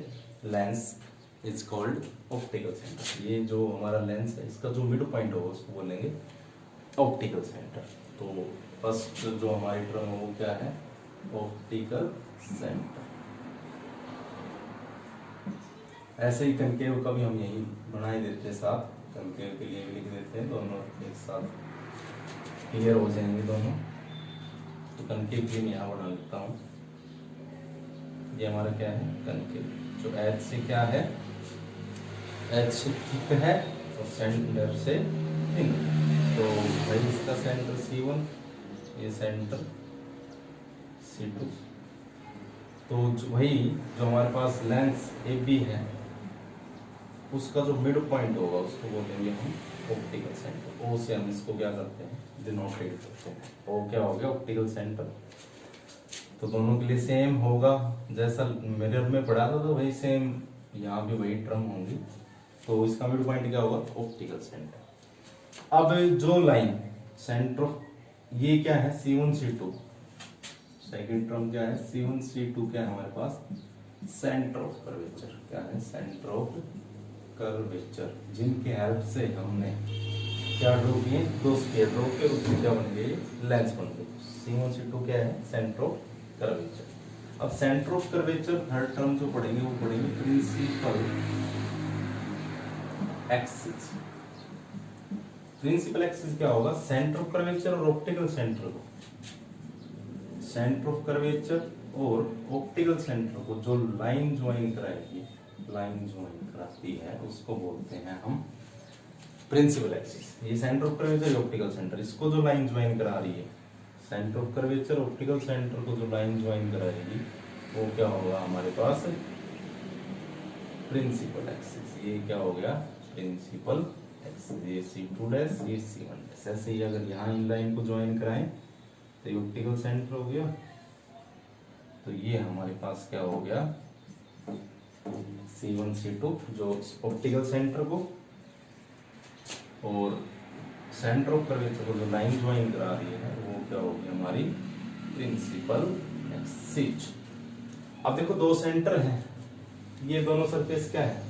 lens is called optical centre. ये जो हमारा लेंस है इसका जो मिड पॉइंट होगा उसको बोलेंगे ऑप्टिकल सेंटर। तो फर्स्ट जो हमारी टर्म है वो क्या है? Optical centre. ऐसे ही कनकेव का भी हम यही बना ही देते हैं साथ, कनकेव के लिए भी लिख देते हैं, दोनों एक साथ क्लियर हो जाएंगे दोनों। तो कनकेव के लिए यहाँ बना लेता हूँ। ये हमारा क्या है? कनकेव। जो एज से क्या है? एज से थिक है और सेंटर से थिन। तो भाई इसका सेंटर C1, ये सेंटर C2। तो वही जो हमारे पास लेंस AB है उसका जो मिड पॉइंट होगा उसको बोलेंगे हम ऑप्टिकल सेंटर। ओ से हम इसको क्या करते हैं? डिनोटेट करते हैं। ओ क्या हो गया? Optical centre. तो दोनों के लिए सेम होगा, जैसा मिरर में पढ़ा था तो वही सेम यहाँ भी वही टर्म होंगी। तो इसका मिड पॉइंट क्या होगा? Optical centre. अब जो लाइन सेंटर, ये क्या है? C1 C2। सेकेंड टर्म क्या है? C1 C2 क्या है हमारे पास? Centre of curvature. क्या है? सेंटर ऑफ कर्वेचर, जिनके हेल्प से हमने क्या ड्रॉ किए? दो स्फीयर ड्रॉ किए, उसमें क्या बन गए? लेंस बन गए। C1 C2 क्या है? Centre of curvature. अब centre of curvature third term जो पढ़ेंगे वो पढ़ेंगे प्रिंसिपल एक्सिस। प्रिंसिपल एक्सिस क्या होगा? सेंटर ऑफ कर्वेचर और ऑप्टिकल सेंटर को, सेंटर ऑफ कर्वेचर और ऑप्टिकल सेंटर को जो लाइन ज्वाइन कराएगी, लाइन ज्वाइन कराती है, उसको बोलते हैं हम प्रिंसिपल एक्सिस, ये centre of curvature optical centre, इसको जो लाइन ज्वाइन करा रही है, centre of curvature optical centre को जो लाइन ज्वाइन कराएगी वो क्या होगा हमारे पास प्रिंसिपल एक्सिस। ये क्या हो गया प्रिंसिपल एक्सिस, ये C2 डैश ये C1 डैश। ऐसे ही अगर यहाँ इन लाइन को ज्वाइन कराएं तो ये ऑप्टिकल सेंटर हो गया, तो ये हमारे पास क्या हो गया C1 C2 जो ऑप्टिकल सेंटर को और सेंटर ऑफ कर्वेचर को जो लाइन ज्वाइन करा रही है वो क्या होगी हमारी प्रिंसिपल एक्सिस। अब देखो दो सेंटर हैं, ये दोनों सरफेस क्या है,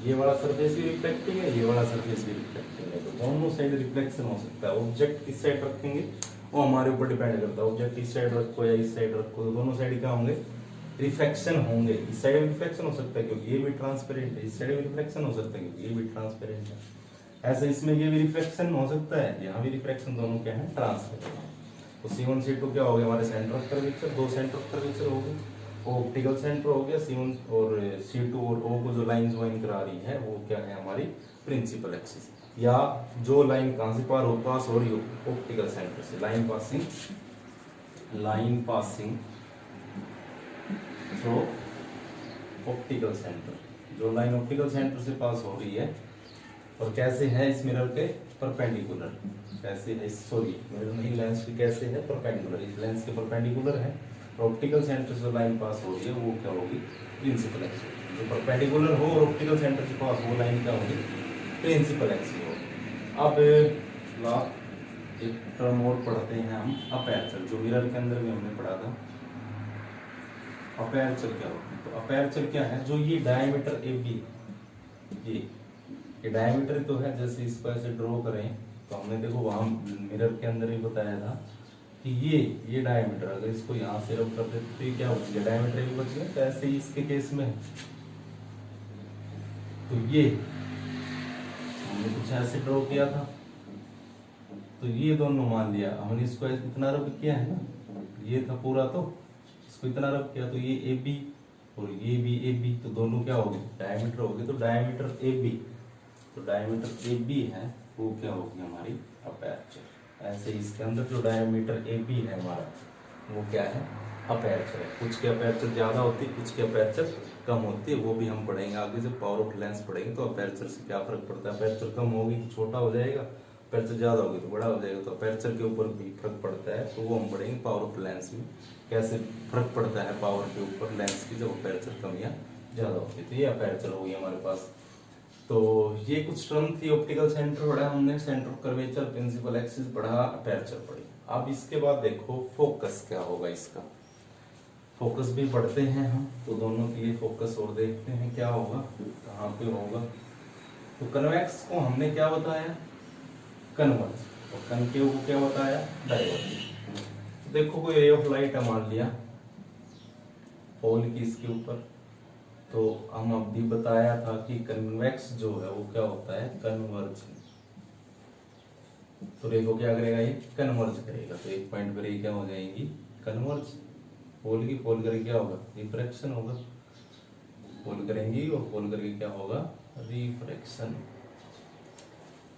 ये वाला सरफेस भी रिफ्लेक्टिंग है, ये वाला सरफेस भी रिफ्लेक्टिंग है, तो दोनों साइड रिफ्लेक्शन हो सकता है। ऑब्जेक्ट किस साइड रखेंगे वो हमारे ऊपर डिपेंड करता है, ऑब्जेक्ट इस साइड रखो या इस साइड रखो, तो दोनों साइड क्या होंगे रिफ्लेक्शन होंगे। इस साइड भी रिफ्लेक्शन हो सकता है क्योंकि ये भी ट्रांसपेरेंट है, इस साइड भी रिफ्लेक्शन हो सकता है क्योंकि ये भी ट्रांसपेरेंट है। ऐसे इसमें ये भी रिफ्लेक्शन हो सकता है, यहाँ भी रिफ्लेक्शन, दोनों क्या है ट्रांसपेरेंट। तो C1 C2 क्या हो गया हमारे सेंटर ऑफ कर्वेचर, दो सेंटर ऑफ कर्वेचर हो गए, ऑप्टिकल सेंटर हो गया C1 और C2 और O को जो लाइन ज्वाइन करा रही है वो क्या है हमारी प्रिंसिपल एक्सिस। या जो लाइन कहां से पास हो रही हो ऑप्टिकल सेंटर से, line passing through optical centre, जो लाइन ऑप्टिकल सेंटर से पास हो रही है और कैसे है इस मिरर के परपेंडिकुलर, कैसे है सॉरी मिरर नहीं लेंस के कैसे है परपेंडिकुलर, इस लेंस के परपेंडिकुलर है, ऑप्टिकल सेंटर से लाइन पास हो रही है वो क्या होगी प्रिंसिपल एक्सिस। जो परपेंडिकुलर हो और ऑप्टिकल सेंटर से पास वो लाइन क्या होगी प्रिंसिपल एक्सिस होगी। अब एक टर्म और पढ़ते हैं हम अपर्चर, जो मिरर के अंदर भी हमने पढ़ा था। अपर्चर क्या होता है, तो अपर्चर क्या है, जो ये डायमीटर AB, ये डायमीटर तो है, जैसे इसको ऐसे ड्रॉ करें तो हमने देखो वहां मिरर के अंदर ही बताया था कि ये डायमीटर अगर इसको यहाँ से रब कर देते तो ये क्या बच गया डायमीटर भी बच गया। तो ऐसे ही इसके केस में तो ये हमने कुछ ऐसे ड्रॉ किया था, तो ये दोनों मान लिया हमने, इसको इतना रब किया है ना, ये था पूरा, तो इसको इतना रब किया, तो ये AB और ये भी AB, तो दोनों क्या होगी डायमीटर होगी, तो डायमीटर AB, तो डायमीटर AB है वो क्या होगी हमारी अपर्चर। ऐसे इसके अंदर जो डायमीटर AB है हमारा वो क्या है अपर्चर है। कुछ के अपर्चर ज्यादा होती है, कुछ के अपर्चर कम होती है, वो भी हम पढ़ेंगे आगे जब पावर ऑफ लेंस पढ़ेंगे। तो अपर्चर से क्या फर्क पड़ता है, अपर्चर कम होगी तो छोटा हो जाएगा, अपर्चर ज्यादा होगी तो बड़ा हो जाएगा, तो अपर्चर के ऊपर भी फर्क पड़ता है, तो वो हम पढ़ेंगे पावर ऑफ लेंस में कैसे फर्क पड़ता है पावर के ऊपर लेंस की जब अपर्चर कम या ज्यादा होती है। तो ये अपर्चर होगी हमारे पास। तो ये कुछ टर्म थी, ऑप्टिकल सेंटर पढ़ा हमने, centre of curvature, principal axis पढ़ा, अपर्चर पढ़ी। अब इसके बाद देखो फोकस क्या होगा इसका, फोकस भी पढ़ते हैं हम, तो दोनों के लिए फोकस और देखते हैं क्या होगा कहाँ पे होगा। तो कन्वेक्स को हमने क्या बताया कन्वर्ज, और कनकेव को क्या बताया डाइवर्ज। देखो कोई रे ऑफ लाइट है मान लिया होल की इसके ऊपर, तो हम अभी बताया था कि कन्वेक्स जो है वो क्या होता है कन्वर्ज, तो रे को क्या करेगा ये कन्वर्ज करेगा, तो एक पॉइंट पर ये क्या हो जाएगी कन्वर्ज, होल की फोल करके क्या होगा रिफ्रैक्शन होगा, फोल करेंगी और फोल करके क्या होगा रिफ्रैक्शन।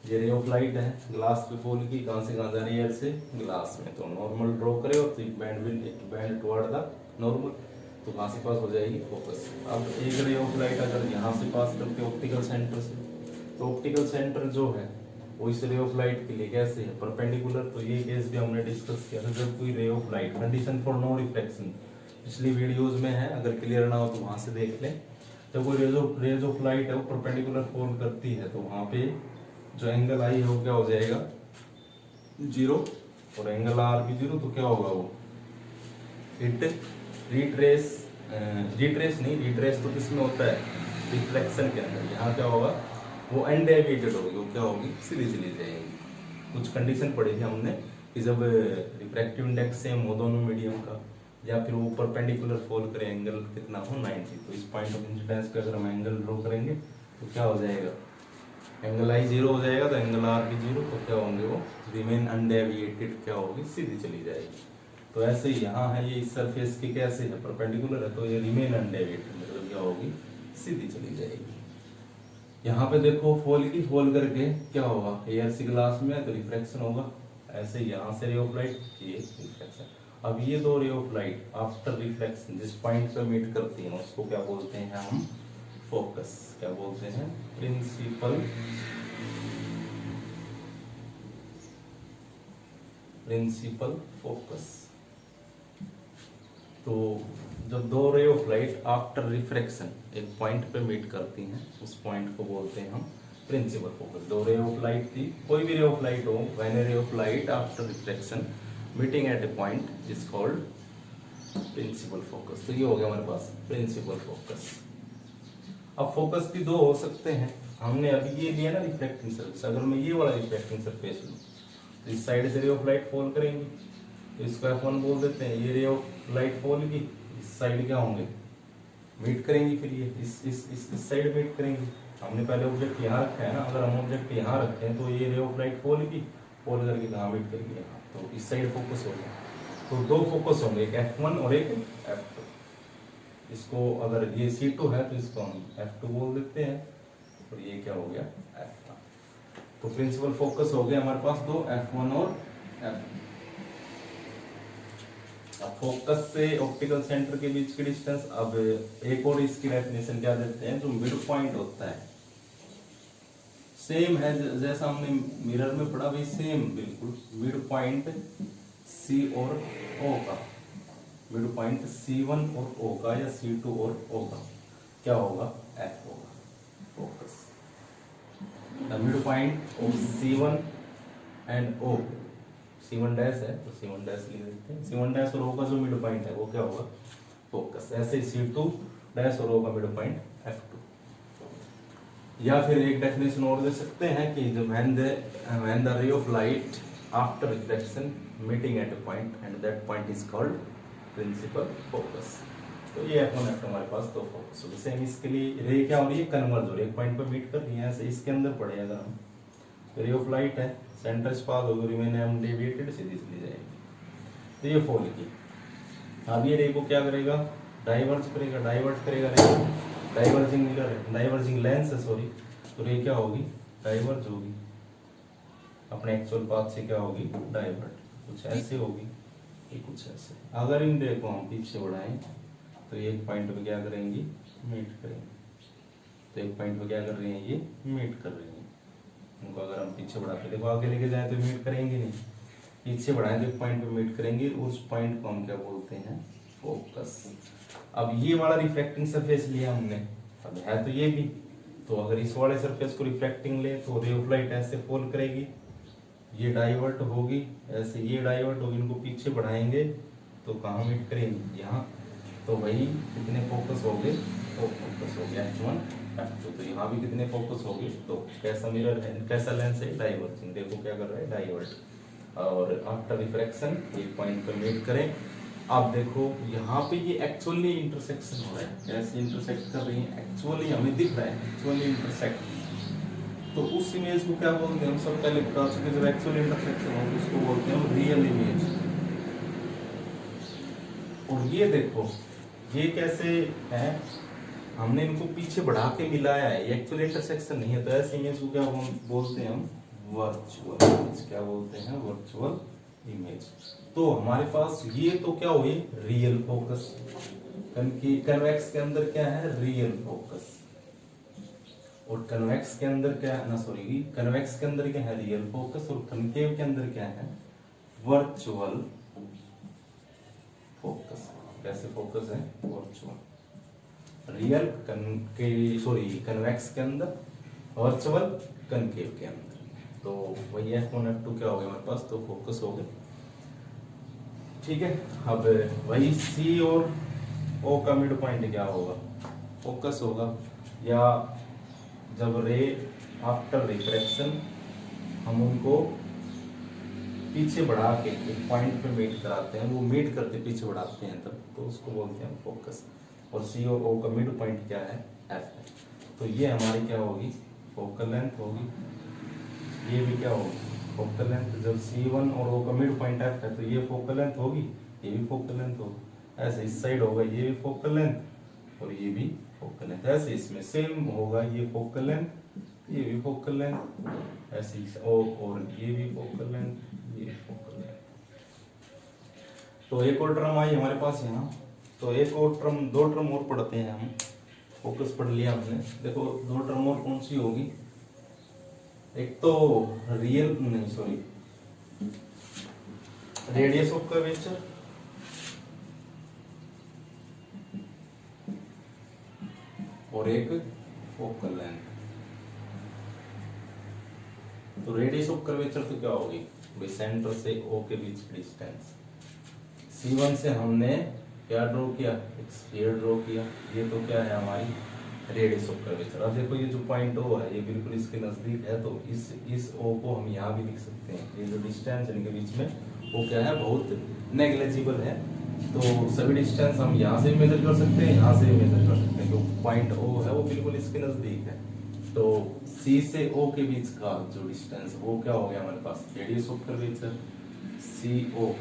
ये रे ऑफ लाइट है ग्लास पे फोल की, कहां से कहां जा रही है एयर से ग्लास में, तो नॉर्मल ड्रॉ करे और बैंड टुवर्ड द नॉर्मल, तो कहां से पास हो जाएगी फोकस। अब एक रे ऑफ लाइट अगर यहाँ से पास करते ऑप्टिकल सेंटर से, तो ऑप्टिकल सेंटर जो है वो इस रे ऑफ लाइट के लिए कैसे है परपेंडिकुलर, तो ये केस भी हमने डिस्कस किया था। जब कोई ray of light condition for no reflection पिछली वीडियोस में है, अगर क्लियर ना हो तो वहां से देख लें। जब कोई रेज ऑफ लाइट है वो परपेंडिकुलर फॉल करती है, तो वहां पे जो एंगल आई है वो क्या हो जाएगा जीरो, और एंगल आर भी जीरो, तो क्या होगा वो इट रिट्रेस नहीं, रिट्रेस तो किसमें होता है रिफ्लेक्शन के अंदर, यहाँ क्या होगा वो अनडेविएटेड होगी, वो क्या होगी सीधी चली जाएगी। कुछ कंडीशन पढ़ी थी हमने कि जब रिफ्रैक्टिव इंडेक्स सेम हो दोनों मीडियम का, या फिर वो परपेंडिकुलर फॉल करे एंगल कितना हो 90, तो इस पॉइंट ऑफ इंसिडेंस पे अगर हम एंगल ड्रॉ करेंगे तो क्या हो जाएगा एंगल आई जीरो हो जाएगा, तो एंगल आर भी जीरो, तो क्या होंगे वो रिमेन अनडेविएटेड, क्या होगी सीधी चली जाएगी। तो ऐसे ही यहाँ है ये इस सरफेस की कैसे है परपेंडिकुलर है, तो ये रिमेन अनडेविएटेड मतलब क्या होगी सीधी चली जाएगी। यहाँ पे देखो फोल करके क्या होगा, एयर सी ग्लास में तो रिफ्रैक्शन होगा, ऐसे यहाँ से रे ऑफ लाइट, ये रिफ्रैक्शन। अब ये दो रे ऑफ लाइट आफ्टर रिफ्रैक्शन जिस पॉइंट पे मीट करती हैं उसको क्या बोलते हैं हम, फोकस। क्या बोलते हैं, प्रिंसिपल फोकस। तो जब दो रे ऑफ लाइट आफ्टर रिफ्रैक्शन एक पॉइंट पे मीट करती हैं उस पॉइंट को बोलते हैं हम प्रिंसिपल फोकस। दो रे ऑफ लाइट थी, कोई भी रे ऑफ लाइट हो, when a ray of light after refraction meeting at a point is called principal focus. तो ये हो गया हमारे पास प्रिंसिपल फोकस। अब फोकस भी दो हो सकते हैं, हमने अभी ये लिया ना रिफ्लेक्टिंग सरफेस, अगर मैं ये वाला रिफ्लेक्टिंग सरफेस लूँ तो इस साइड से रे ऑफ लाइट फॉल करेंगी, तो इसको F1 बोल देते हैं। ये रे ऑफ लाइट फॉल की इस साइड क्या होंगे, मीट करेंगी, फिर ये इस साइड मीट करेंगी। हमने पहले ऑब्जेक्ट यहाँ रखा है ना, अगर हम ऑब्जेक्ट यहाँ रखते हैं तो ये रे ऑफ लाइट फॉल करके कहाँ मीट करेंगे, यहाँ, तो इस साइड फोकस हो गया। तो दो फोकस होंगे, एक F1 और एक F2। इसको अगर ये C2 है तो इसको हम F2 बोल देते हैं, और ये क्या हो गया, F1। तो प्रिंसिपल फोकस हो गया हमारे पास दो, F1 और F2। अब फोकस से ऑप्टिकल सेंटर के बीच की डिस्टेंस, अब एक और इसकी डेफिनेशन क्या देते हैं, जो मिड पॉइंट होता है सेम है जैसा हमने मिरर में पढ़ा, भी सेम बिल्कुल मिड पॉइंट C और O का, मिड पॉइंट C1 और O का या C2 और O का क्या होगा, F होगा focus. The mid point of C1 and O, C1 dash है तो C1 डैश लिख देते हैं, C1 डैश और O का जो मिड पॉइंट है वो क्या होगा, फोकस। ऐसे ही C2 डैश और O का मिड पॉइंट F2। या फिर एक डेफिनेशन और दे सकते हैं कि जो when the ray of light after reflection meeting at a point and that point is called principal focus. तो ये F1 F2 हमारे पास दो फोकस हो गए। सेम इसके लिए रे क्या हो रही है, कन्वर्ज हो रही है, एक पॉइंट पर मीट कर रही है। ऐसे इसके अंदर पड़े अगर हम, रे ऑफ लाइट है, सेंटर से पास होगी, रिमेन एम डेविएटेड, सीधी चली जाएगी। तो ये फॉल की, अब ये रे को क्या करेगा, डाइवर्ट करेगा रे, डाइवर्जिंग लेंस है सॉरी, तो रे क्या होगी, डाइवर्ज होगी अपने एक्चुअल पाथ से, क्या होगी, डाइवर्ट, कुछ ऐसे होगी, ये कुछ ऐसे। अगर इन रे को हम पीछे बढ़ाएं तो एक पॉइंट पे क्या करेंगी, मीट करेंगे। तो एक पॉइंट पे क्या कर रही है, ये मीट कर रही है। उनको अगर हम पीछे बढ़ा के देखो, आगे लेके जाए तो मीट करेंगे नहीं, पीछे बढ़ाएं तो एक पॉइंट पे मीट करेंगे, उस पॉइंट को हम क्या बोलते हैं, फोकस। अब ये वाला रिफ्लेक्टिंग सरफेस लिया हमने, अब है तो ये भी, तो अगर इस वाले सरफेस को रिफ्लेक्टिंग ले तो रे ऑफ लाइट ऐसे फॉल करेगी, ये डाइवर्ट होगी, ऐसे ये डाइवर्ट होगी, इनको पीछे बढ़ाएंगे तो कहाँ मीट करेंगे, यहाँ। तो वही कितने फोकस हो गए, तो फोकस हो गया F1 F2। तो यहाँ भी कितने फोकस हो गए, तो कैसा मिरर है, कैसा लेंस है, डाइवर्जिंग, देखो क्या कर रहा है, डाइवर्ट। और आफ्टर रिफ्रैक्शन एक पॉइंट पर मीट करें। आप देखो यहाँ पे ये एक्चुअली इंटरसेक्शन हो रहा है, कैसे इंटरसेक्ट कर रही है, एक्चुअली हमें दिख रहा है, एक्चुअली इंटरसेक्ट। तो उस इमेज को क्या बोलते हैं, हम सब पहले बता चुके, जब एक्चुअली इंटरसेक्शन हो उसको बोलते हैं रियल इमेज। और ये देखो ये कैसे है, हमने इनको पीछे बढ़ा के मिलाया है, ये एक्चुअली इंटरसेक्शन नहीं है। तो ऐसे इमेज को क्या बोलते हैं हम, वर्चुअल इमेज। क्या बोलते हैं, वर्चुअल इमेज। तो हमारे पास ये तो क्या हुई, रियल फोकस। कन्वेक्स के अंदर क्या है, रियल फोकस, और कन्वेक्स के अंदर क्या है ना, सॉरी, कन्वेक्स के अंदर क्या है, रियल फोकस, और कनकेव के अंदर क्या है, वर्चुअल फोकस। कैसे फोकस है, वर्चुअल। रियल कन्वेक्स के अंदर, वर्चुअल कनकेव के अंदर। तो वही F1 F2 क्या हो गया हमारे पास, तो फोकस हो गए। ठीक है, अब वही C और O का मिड पॉइंट क्या होगा, फोकस होगा। या जब रे आफ्टर रिफ्रैक्शन हम उनको पीछे बढ़ा के एक पॉइंट पे मीट कराते हैं, वो मीट करते पीछे बढ़ाते हैं तब, तो उसको बोलते हैं फोकस। और C और O का मिड पॉइंट क्या है, F है। तो ये हमारी क्या होगी, फोकल लेंथ होगी। ये भी क्या होगी, फोकल लेंथ। जब C1 और O का मिड पॉइंट F है तो ये फोकल लेंथ होगी, ये भी फोकल लेंथ होगी। ऐसे इस साइड होगा ये भी फोकल लेंथ और ये भी फोकल लेंथ। ऐसे इसमें सेम होगा, ये फोकल लेंथ, ये भी फोकल लेंथ, ऐसे और ये भी फोकल लेंथ, ये फोकल लेंथ। तो एक और टर्म आई हमारे पास यहाँ, तो एक और टर्म, दो टर्म और पढ़ते हैं हम। फोकस पढ़ लिया हमने, देखो दो टर्म और कौन सी होगी, एक तो रियल नहीं सॉरी रेडियस ऑफ कर्वेचर, और एक फोकल लेंथ। तो रेडियस ऑफ कर्वेचर तो क्या होगी भाई, सेंटर से ओ के बीच की डिस्टेंस। C1 से हमने क्या ड्रॉ किया, एक स्फीयर ड्रॉ किया, ये तो क्या है हमारी रेडियस ऑफ कर्वेचर। अब देखो ये जो पॉइंट O है ये बिल्कुल इसके नजदीक है, तो इस O को हम यहाँ भी लिख सकते हैं। ये जो डिस्टेंस इनके बीच में वो क्या है, बहुत नेग्लेजिबल है। तो सभी डिस्टेंस हम यहाँ से भी मेजर कर सकते हैं, यहाँ से भी मेजर कर सकते हैं। जो पॉइंट O है वो बिल्कुल इसके नजदीक है। तो C से O के बीच का जो डिस्टेंस वो क्या हो गया हमारे पास, रेडियस ऑफ कर्वेचर। CO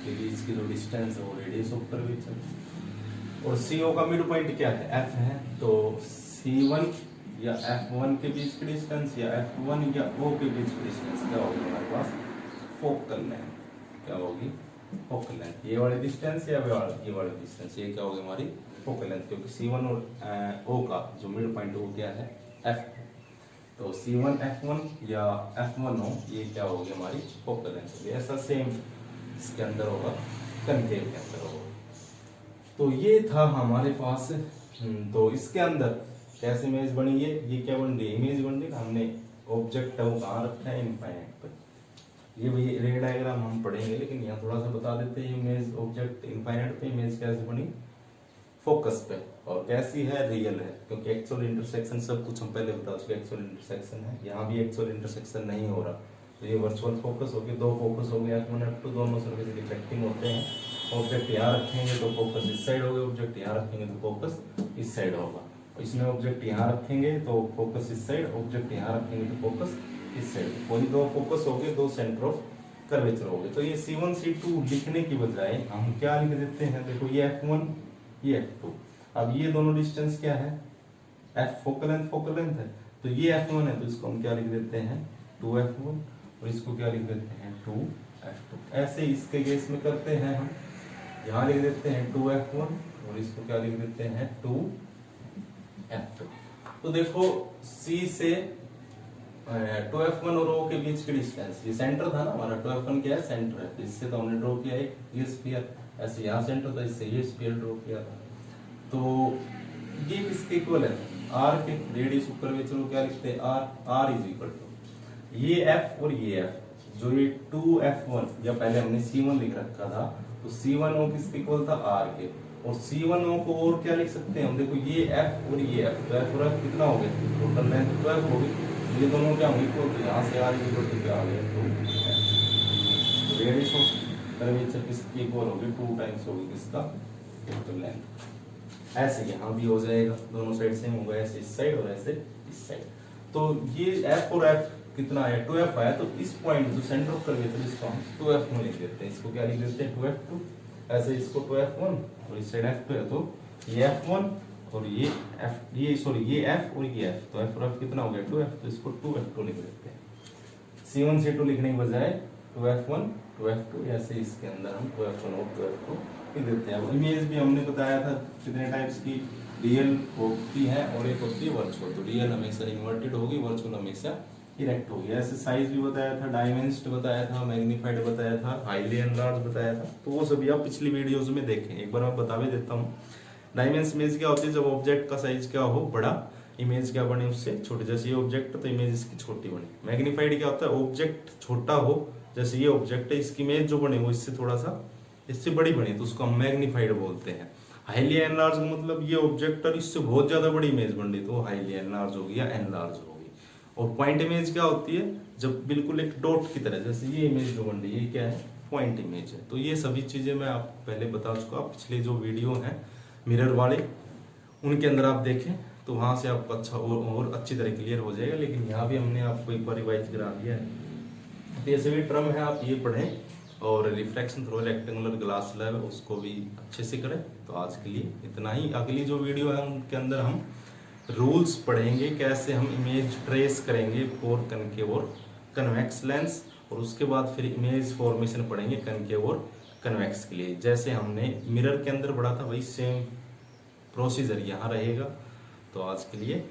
के बीच की जो डिस्टेंस है वो रेडियस ऑफ कर्वेचर। और CO का मिड पॉइंट क्या है, F है। तो C1 या F1 के बीच की डिस्टेंस या F1 या O के बीच की डिस्टेंस क्या होगी हमारे पास, फोकल लेंथ। क्या होगी, फोकल लेंथ। ये वाली डिस्टेंस या ये वाली डिस्टेंस, ये क्या होगी हमारी फोकल लेंथ, क्योंकि C1 और O का जो मिड पॉइंट वो क्या है, F। तो C1 F1 या F1 O ये क्या होगी हमारी फोकल लेंथ। ऐसा सेम इसके अंदर होगा, कनकेव के अंदर होगा। तो ये था हमारे पास। तो इसके अंदर कैसे इमेज बनी है, ये क्या बन रही है, इमेज बन रही है। हमने ऑब्जेक्ट है वो कहाँ रखा है, इनफाइनाइट पर। ये भाई रे डायग्राम हम पढ़ेंगे, लेकिन यहाँ थोड़ा सा बता देते हैं। इमेज ऑब्जेक्ट इनफाइनाइट पे, इमेज कैसे बनी फोकस पे, और कैसी है रियल है, क्योंकि एक्चुअल इंटरसेक्शन सब कुछ हम पहले बता चुके। एक्चुअल इंटरसेक्शन है, यहाँ भी एक्चुअल इंटरसेक्शन नहीं हो रहा। तो ये वर्चुअल फोकस हो गया, दो फोकस हो गया, F1 F2 दोनों सर्विस रिफ्लेक्टिंग होते हैं। ऑब्जेक्ट यहाँ रखेंगे तो फोकस इस साइड होगा, ऑब्जेक्ट यहाँ रखेंगे तो फोकस इस साइड होगा। इसमें ऑब्जेक्ट यहाँ रखेंगे तो फोकस इस साइड, ऑब्जेक्ट यहाँ रखेंगे तो फोकस इस साइड। कोई दो फोकस हो गए, दो सेंटर ऑफ कर्वेचर हो गए। तो ये C1 C2 लिखने की बजाय हम क्या लिख देते हैं, देखो ये F1 ये F2। अब ये दोनों डिस्टेंस क्या है, F फोकल लेंथ है। तो ये F1 है, तो इसको हम क्या लिख देते हैं 2F1, और इसको क्या लिख देते हैं 2F2। ऐसे इसके केस में करते हैं हम, यहाँ लिख देते हैं 2F1 और इसको क्या लिख देते हैं 2F2। तो देखो C से 2F1 और O के बीच की डिस्टेंस, ये सेंटर था ना हमारा, 2F1 क्या है, सेंटर है। इससे तो हमने ड्रॉ किया एक ये स्फीयर, ऐसे यहाँ सेंटर था, इससे ये स्फीयर ड्रॉ किया था। तो ये किसके इक्वल है, R के। रेडियस ऑफ कर्वेचर को क्या लिखते हैं, R इज इक्वल टू ये F और ये F। जो ये 2F1 या पहले हमने C1 लिख रखा था, तो C1O किसके इक्वल था, R के। और C1O को और क्या लिख सकते हैं हम, देखो ये F और ये F, तो F और F कितना हो गया, टोटल लेंथ 12 होगी। ये दोनों क्या होंगे इक्वल, तो यहाँ से R इक्वल टू क्या आ गया 2F। तो रेडियस ऑफ कर्वेचर किसकी इक्वल होगी, 2 टाइम्स होगी किसका, टोटल लेंथ। ऐसे यहाँ भी हो जाएगा, दोनों साइड सेम होगा, ऐसे इस साइड और ऐसे इस साइड। तो ये F और F कितना है, 2F आया। तो इस पॉइंट जो सेंटर ऑफ कर्वेचर इसको हम 2F में लिख देते हैं। इसको क्या लिख देते हैं 2F2, ऐसे इसको 2F1 और इस साइड F2 है, तो ये F1 और ये F, ये सॉरी ये F और ये F, तो F और F कितना हो गया 2F, तो इसको 2F2 लिख देते हैं। C1 C2 लिखने के बजाय 2F1 2F2, ऐसे इसके अंदर हम 2F1 और 2F2 लिख देते हैं। अब इमेज भी हमने बताया था कितने टाइप्स की, रियल होती है और एक होती है वर्चुअल। तो रियल हमेशा इन्वर्टेड होगी, वर्चुअल हमेशा इरेक्ट होगी। ऐसे साइज भी बताया था, डायमेंशन बताया था, मैग्नीफाइड बताया था, हाईली एनलार्ज बताया था। तो वो सभी आप पिछली वीडियोस में देखें, एक बार मैं बता भी देता हूँ। डायमेंशन इमेज क्या होती है, जब ऑब्जेक्ट का साइज क्या हो बड़ा, इमेज क्या बने उससे छोटी। जैसे ये ऑब्जेक्ट तो इमेज इसकी छोटी बनी। मैग्नीफाइड क्या होता है, ऑब्जेक्ट छोटा हो, जैसे ये ऑब्जेक्ट है, इसकी इमेज जो बने वो इससे थोड़ा सा इससे बड़ी बनी, तो उसको हम मैग्नीफाइड बोलते हैं। हाईली एनलार्ज मतलब ये ऑब्जेक्ट और इससे बहुत ज्यादा बड़ी इमेज बन रही, तो हाईली एनलार्ज होगी या एनलार्ज होगी। और पॉइंट इमेज क्या होती है, जब बिल्कुल एक डॉट की तरह, जैसे ये इमेज जो बन रही है ये क्या है, पॉइंट इमेज है। तो ये सभी चीजें मैं आपको पहले बता चुका। पिछले जो वीडियो हैं मिरर वाले, उनके अंदर आप देखें तो वहां से आपको अच्छा और अच्छी तरह क्लियर हो जाएगा। लेकिन यहाँ भी हमने आपको एक बार रिवाइज करा दिया है। तो ये सभी टर्म है, आप ये पढ़ें और refraction through rectangular glass slab उसको भी अच्छे से करें। तो आज के लिए इतना ही। अगली जो वीडियो है उनके अंदर हम रूल्स पढ़ेंगे, कैसे हम इमेज ट्रेस करेंगे फॉर कनकेव और कन्वेक्स लेंस, और उसके बाद फिर इमेज फॉर्मेशन पढ़ेंगे कनकेव और कन्वेक्स के लिए। जैसे हमने मिरर के अंदर पढ़ा था वही सेम प्रोसीजर यहाँ रहेगा। तो आज के लिए